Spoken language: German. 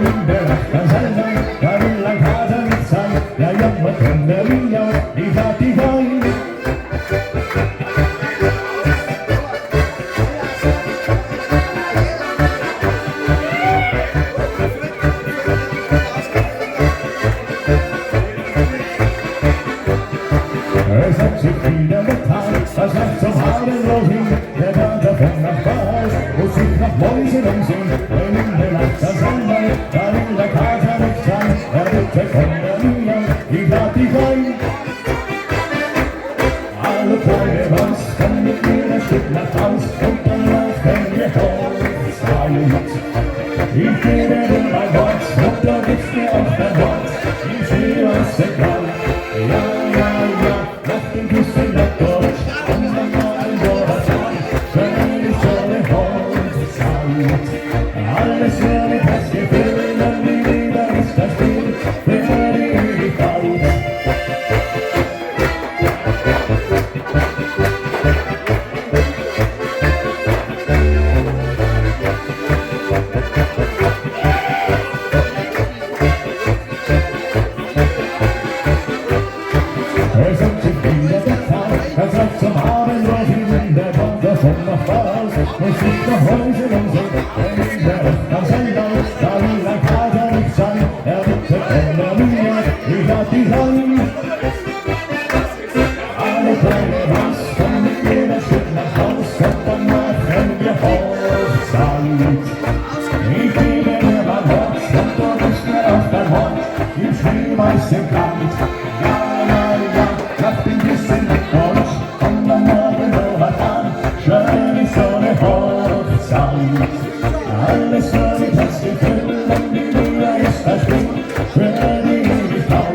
Dann sei sein, da will lang Kater nicht sein, ja, Jammer von der Linie, die hat die Wein. Es hat sich wieder getan, das Nacht zum Abendrot hin, der Kater vom Nachbarhaus muss sich nach Mäusen umsehen, denn in der Nacht das Sonnenball, da will der Kater nicht sein, er bitte von der Linie, die hat die Wein. Alle kleine Maus, komm mit mir ein Stück nach Haus und dann laufen wir Hochzeit. Ich gebe dir mein Wort und du gibst mir auch dein Wort, ich will uns egal. Ja, ja, ja, nach dem Küssen der Gott und dann noch ein Donnerstag, schön so eine Hochzeit. Alles wird mit Herz gefüllt und die Liebe ist das Spiel für die Ewigkeit. Es hat sich wieder getan, das Nacht zum Abendrot hin, der Kater vom Nachbarhaus muss sich nach Häusen umsehen, denn in der Nacht am Sonnenball, da will ein Kater nicht sein, er bitte von der Linie, ich hab die Wein. Alle kleine Maus, komm mit mir ein Stück nach Haus und dann machen wir Hochzeit. Ich gebe dir mein Wort und du gibst mir auch dein Wort, im schneeweißen Kleid. Ja, ja, ja, nach dem Küssen der Gott und am Morgen Donnerstag, schön ist so eine Hochzeit. Alles nur mit Herz gefüllt und die Liebe ist das Spiel für die Ewigkeit.